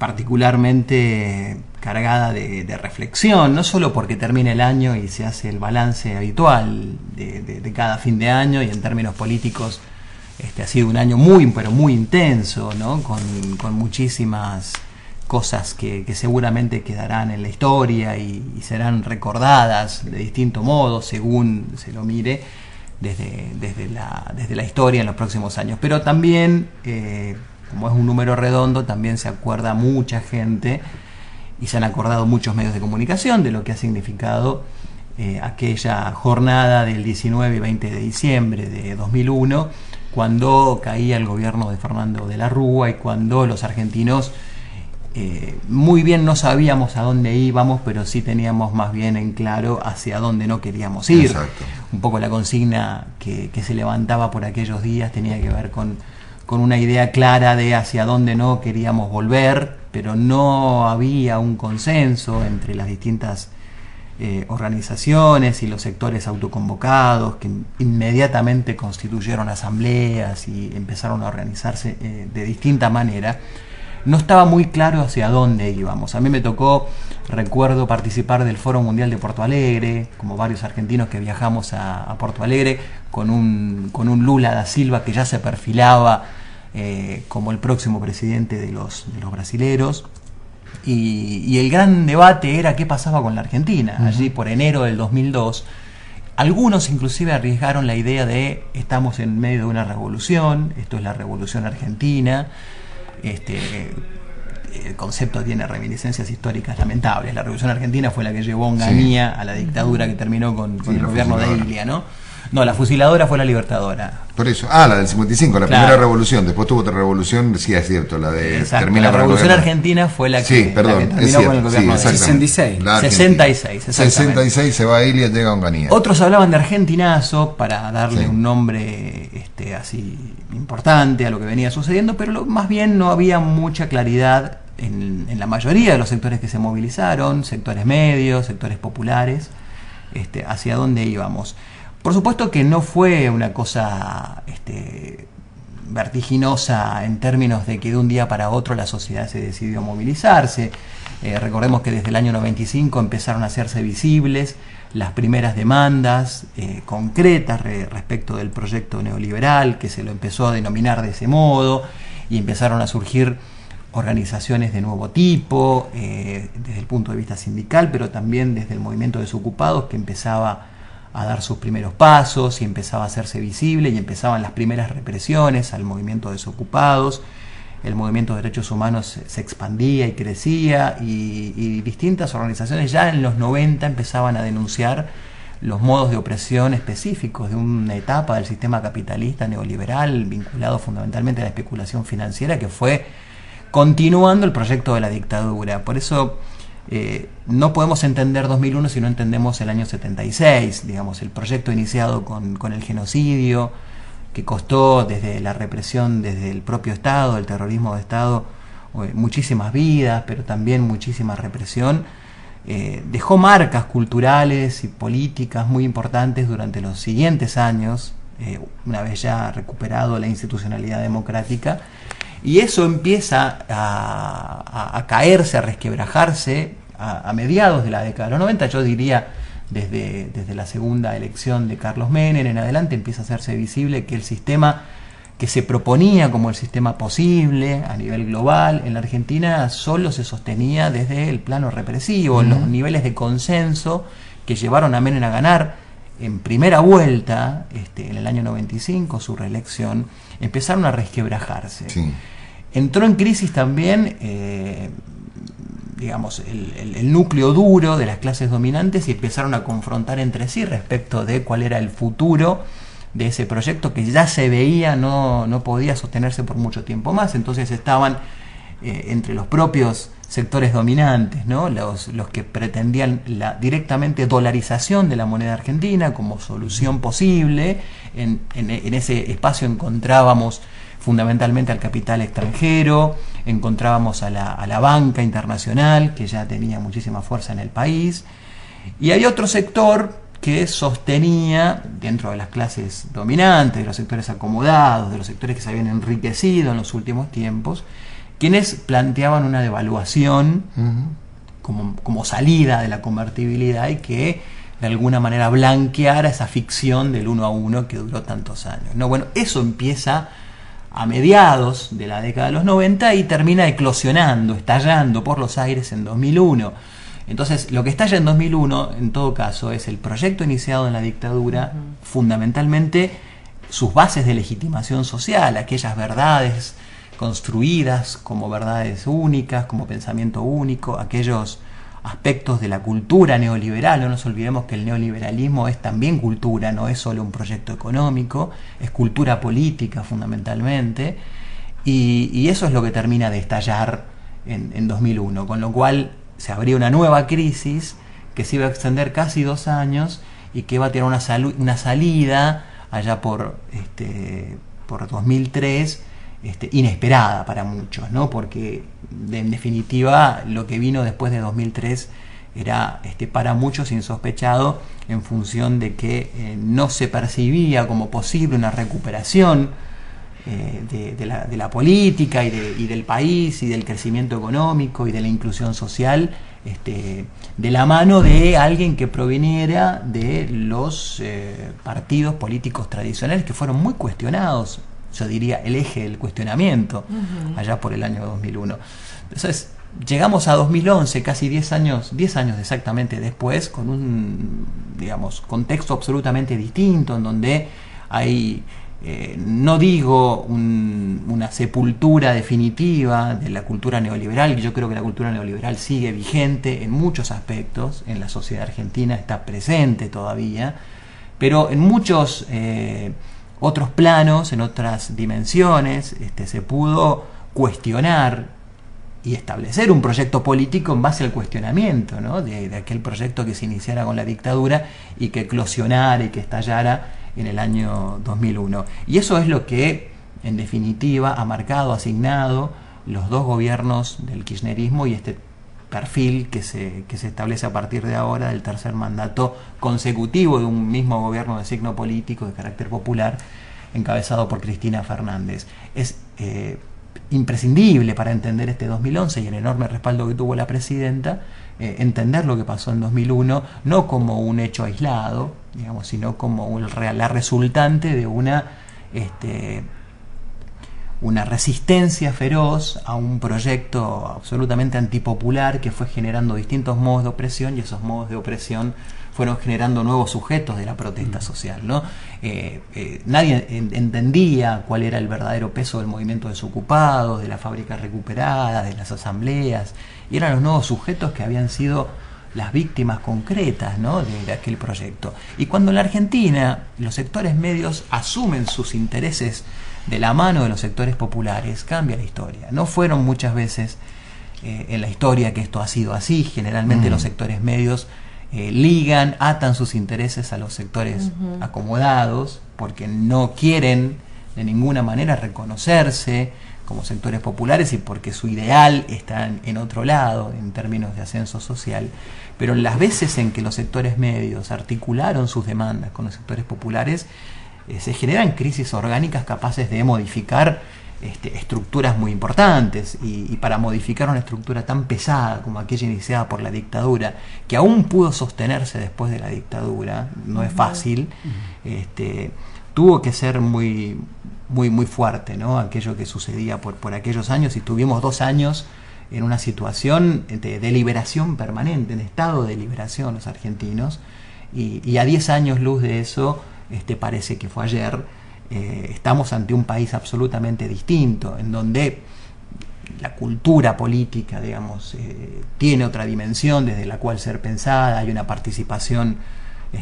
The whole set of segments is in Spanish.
particularmente cargada de reflexión, no solo porque termina el año y se hace el balance habitual de cada fin de año, y en términos políticos ha sido un año pero muy intenso, ¿no? Con muchísimas cosas que seguramente quedarán en la historia y serán recordadas de distinto modo según se lo mire desde la historia en los próximos años. Pero también, como es un número redondo, también se acuerda mucha gente y se han acordado muchos medios de comunicación de lo que ha significado aquella jornada del 19 y 20 de diciembre de 2001, cuando caía el gobierno de Fernando de la Rúa y cuando los argentinos muy bien no sabíamos a dónde íbamos, pero sí teníamos más bien en claro hacia dónde no queríamos ir. Exacto. Un poco la consigna que se levantaba por aquellos días tenía que ver con una idea clara de hacia dónde no queríamos volver, pero no había un consenso entre las distintas organizaciones y los sectores autoconvocados, que inmediatamente constituyeron asambleas y empezaron a organizarse de distinta manera. No estaba muy claro hacia dónde íbamos. A mí me tocó, recuerdo, participar del Foro Mundial de Porto Alegre, como varios argentinos que viajamos a Porto Alegre, con un Lula da Silva que ya se perfilaba como el próximo presidente de los brasileros. Y el gran debate era qué pasaba con la Argentina. Allí por enero del 2002, algunos inclusive arriesgaron la idea de estamos en medio de una revolución, esto es la revolución argentina. El concepto tiene reminiscencias históricas lamentables. La revolución argentina fue la que llevó a Onganía a la dictadura que terminó con el gobierno de Ilia, ¿no? No, la fusiladora fue la Libertadora. Por eso, la del 55, la claro. Primera revolución, después tuvo otra revolución, sí es cierto, la de exacto, termina la revolución argentina fue la que, perdón, la que terminó con el gobierno de 66. 66 se va a Ilia, llega a Onganía. Otros hablaban de argentinazo para darle un nombre así importante a lo que venía sucediendo, pero más bien no había mucha claridad en la mayoría de los sectores que se movilizaron, sectores medios, sectores populares, hacia dónde íbamos. Por supuesto que no fue una cosa vertiginosa en términos de que de un día para otro la sociedad se decidió movilizarse. Recordemos que desde el año 95 empezaron a hacerse visibles las primeras demandas concretas respecto del proyecto neoliberal, que se lo empezó a denominar de ese modo, y empezaron a surgir organizaciones de nuevo tipo, desde el punto de vista sindical, pero también desde el movimiento de desocupados, que empezaba a dar sus primeros pasos y empezaba a hacerse visible, y empezaban las primeras represiones al movimiento de desocupados. El movimiento de derechos humanos se expandía y crecía, y distintas organizaciones ya en los 90 empezaban a denunciar los modos de opresión específicos de una etapa del sistema capitalista neoliberal vinculado fundamentalmente a la especulación financiera, que fue continuando el proyecto de la dictadura. Por eso no podemos entender 2001 si no entendemos el año 76, digamos, el proyecto iniciado con el genocidio, que costó desde la represión, desde el propio Estado, el terrorismo de Estado, muchísimas vidas, pero también muchísima represión. Dejó marcas culturales y políticas muy importantes durante los siguientes años, una vez ya recuperado la institucionalidad democrática, y eso empieza a caerse, a resquebrajarse a mediados de la década de los 90, yo diría desde la segunda elección de Carlos Menem en adelante empieza a hacerse visible que el sistema que se proponía como el sistema posible a nivel global en la Argentina solo se sostenía desde el plano represivo. Los niveles de consenso que llevaron a Menem a ganar en primera vuelta, en el año 95, su reelección, empezaron a resquebrajarse. Sí. Entró en crisis también digamos, el núcleo duro de las clases dominantes, y empezaron a confrontar entre sí respecto de cuál era el futuro de ese proyecto que ya se veía no podía sostenerse por mucho tiempo más. Entonces estaban entre los propios sectores dominantes, ¿no? los que pretendían la directamente dolarización de la moneda argentina como solución posible. En ese espacio encontrábamos fundamentalmente al capital extranjero, encontrábamos a la banca internacional, que ya tenía muchísima fuerza en el país, y hay otro sector que sostenía, dentro de las clases dominantes, de los sectores acomodados, de los sectores que se habían enriquecido en los últimos tiempos, quienes planteaban una devaluación como salida de la convertibilidad y que de alguna manera blanqueara esa ficción del 1 a 1 que duró tantos años, ¿no? Bueno, eso empieza a mediados de la década de los 90 y termina eclosionando, estallando por los aires en 2001. Entonces, lo que estalla en 2001, en todo caso, es el proyecto iniciado en la dictadura, fundamentalmente sus bases de legitimación social, aquellas verdades construidas como verdades únicas, como pensamiento único, aquellos aspectos de la cultura neoliberal. No nos olvidemos que el neoliberalismo es también cultura, no es solo un proyecto económico, es cultura política fundamentalmente, y eso es lo que termina de estallar en 2001, con lo cual se abría una nueva crisis que se iba a extender casi 2 años y que iba a tener una salida allá por 2003, inesperada para muchos, ¿no? Porque en definitiva lo que vino después de 2003 era para muchos insospechado, en función de que no se percibía como posible una recuperación de la política y del país y del crecimiento económico y de la inclusión social, de la mano de alguien que proviniera de los partidos políticos tradicionales, que fueron muy cuestionados, yo diría el eje del cuestionamiento, allá por el año 2001. Entonces llegamos a 2011, casi 10 años exactamente después, con un, digamos, contexto absolutamente distinto, en donde hay, no digo una sepultura definitiva de la cultura neoliberal, que yo creo que la cultura neoliberal sigue vigente en muchos aspectos, en la sociedad argentina está presente todavía, pero en muchos otros planos, en otras dimensiones, se pudo cuestionar y establecer un proyecto político en base al cuestionamiento, ¿no? de aquel proyecto que se iniciara con la dictadura y que eclosionara y que estallara en el año 2001. Y eso es lo que, en definitiva, ha marcado, asignado los 2 gobiernos del kirchnerismo y este perfil que se establece a partir de ahora del tercer mandato consecutivo de un mismo gobierno de signo político de carácter popular encabezado por Cristina Fernández. Es imprescindible para entender este 2011 y el enorme respaldo que tuvo la presidenta, entender lo que pasó en 2001 no como un hecho aislado, digamos, sino como la resultante de una resistencia feroz a un proyecto absolutamente antipopular que fue generando distintos modos de opresión, y esos modos de opresión fueron generando nuevos sujetos de la protesta social, ¿no? Nadie entendía cuál era el verdadero peso del movimiento de desocupados, de las fábricas recuperadas, de las asambleas, y eran los nuevos sujetos que habían sido las víctimas concretas, ¿no? de aquel proyecto. Y cuando en la Argentina los sectores medios asumen sus intereses de la mano de los sectores populares, cambia la historia. No fueron muchas veces en la historia que esto ha sido así. Generalmente los sectores medios atan sus intereses a los sectores acomodados, porque no quieren de ninguna manera reconocerse como sectores populares y porque su ideal está en otro lado en términos de ascenso social. Pero las veces en que los sectores medios articularon sus demandas con los sectores populares, se generan crisis orgánicas capaces de modificar estructuras muy importantes, y para modificar una estructura tan pesada como aquella iniciada por la dictadura, que aún pudo sostenerse después de la dictadura, no es fácil, tuvo que ser muy fuerte, ¿no? Aquello que sucedía por aquellos años, y tuvimos 2 años en una situación de liberación permanente, en estado de liberación los argentinos, y a 10 años luz de eso, parece que fue ayer, estamos ante un país absolutamente distinto, en donde la cultura política, digamos, tiene otra dimensión desde la cual ser pensada, hay una participación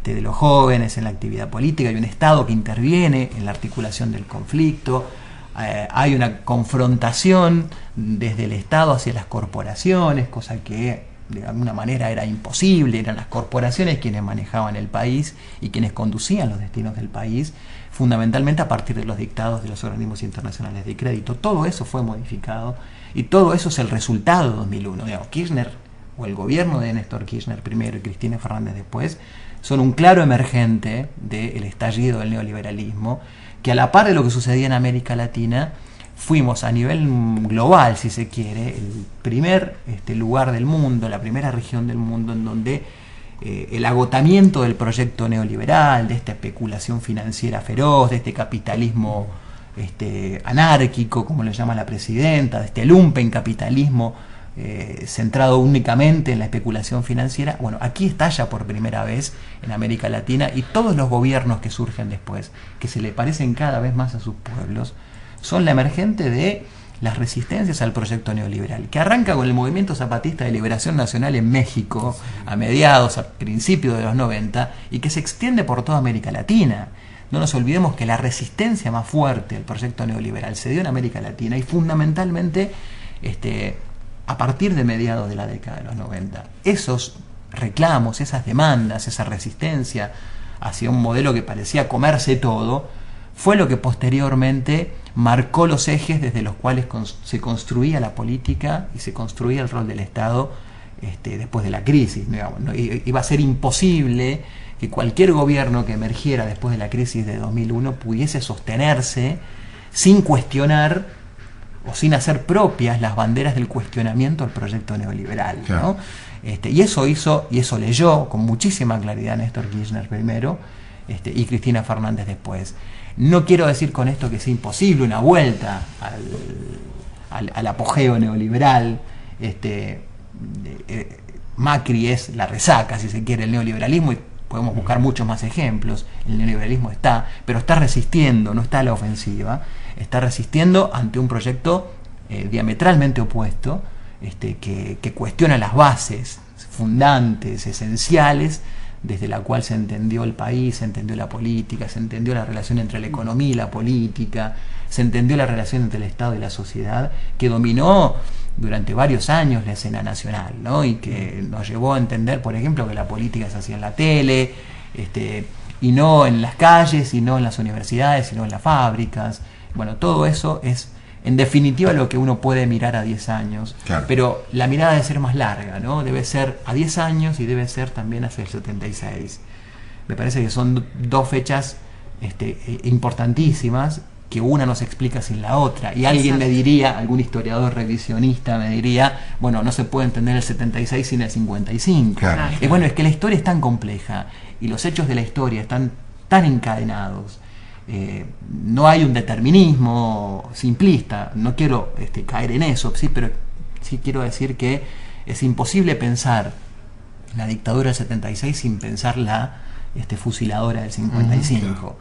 de los jóvenes en la actividad política, hay un Estado que interviene en la articulación del conflicto, hay una confrontación desde el Estado hacia las corporaciones, cosa que de alguna manera era imposible, eran las corporaciones quienes manejaban el país y quienes conducían los destinos del país, fundamentalmente a partir de los dictados de los organismos internacionales de crédito. Todo eso fue modificado y todo eso es el resultado de 2001. Digamos, Kirchner, o el gobierno de Néstor Kirchner primero y Cristina Fernández después, son un claro emergente del estallido del neoliberalismo, que a la par de lo que sucedía en América Latina fuimos a nivel global, si se quiere, el primer lugar del mundo, la primera región del mundo en donde el agotamiento del proyecto neoliberal, de esta especulación financiera feroz, de este capitalismo anárquico, como le llama la presidenta, de este lumpencapitalismo centrado únicamente en la especulación financiera. Bueno, aquí estalla por primera vez en América Latina, y todos los gobiernos que surgen después, que se le parecen cada vez más a sus pueblos, son la emergente de las resistencias al proyecto neoliberal, que arranca con el movimiento zapatista de liberación nacional en México a principios de los 90, y que se extiende por toda América Latina. No nos olvidemos que la resistencia más fuerte al proyecto neoliberal se dio en América Latina, y fundamentalmente a partir de mediados de la década de los 90. Esos reclamos, esas demandas, esa resistencia hacia un modelo que parecía comerse todo, fue lo que posteriormente marcó los ejes desde los cuales se construía la política y se construía el rol del Estado después de la crisis. Digamos, ¿no? Iba a ser imposible que cualquier gobierno que emergiera después de la crisis de 2001 pudiese sostenerse sin cuestionar o sin hacer propias las banderas del cuestionamiento al proyecto neoliberal, ¿no? Y eso hizo, y eso leyó con muchísima claridad Néstor Kirchner primero, y Cristina Fernández después. No quiero decir con esto que es imposible una vuelta al apogeo neoliberal. Macri es la resaca, si se quiere, el neoliberalismo, y podemos buscar muchos más ejemplos. El neoliberalismo pero está resistiendo, no está a la ofensiva, está resistiendo ante un proyecto diametralmente opuesto, que cuestiona las bases fundantes, esenciales, desde la cual se entendió el país, se entendió la política, se entendió la relación entre la economía y la política, se entendió la relación entre el Estado y la sociedad, que dominó durante varios años la escena nacional, ¿no? Y que nos llevó a entender, por ejemplo, que la política se hacía en la tele, y no en las calles, y no en las universidades, sino en las fábricas. Bueno, todo eso es, en definitiva, lo que uno puede mirar a 10 años. Claro. Pero la mirada debe ser más larga, ¿no? Debe ser a 10 años y debe ser también hacia el 76. Me parece que son dos fechas importantísimas, que una no se explica sin la otra. Y alguien me diría, algún historiador revisionista me diría, bueno, no se puede entender el 76 sin el 55. Claro. Bueno, es que la historia es tan compleja y los hechos de la historia están tan encadenados. No hay un determinismo simplista, no quiero caer en eso, sí, pero sí quiero decir que es imposible pensar la dictadura del 76 sin pensar la fusiladora del 55.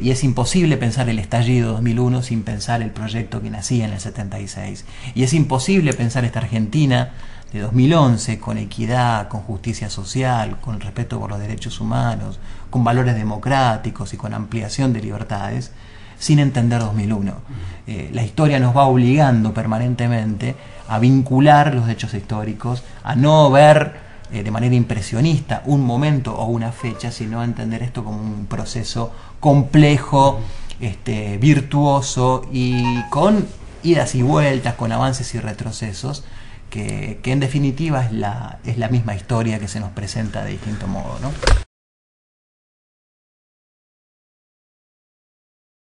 Y es imposible pensar el estallido 2001 sin pensar el proyecto que nacía en el 76. Y es imposible pensar esta Argentina de 2011 con equidad, con justicia social, con respeto por los derechos humanos, con valores democráticos y con ampliación de libertades, sin entender 2001. La historia nos va obligando permanentemente a vincular los hechos históricos, a no ver de manera impresionista un momento o una fecha, sino a entender esto como un proceso complejo, virtuoso y con idas y vueltas, con avances y retrocesos, que en definitiva es la misma historia que se nos presenta de distinto modo, ¿no?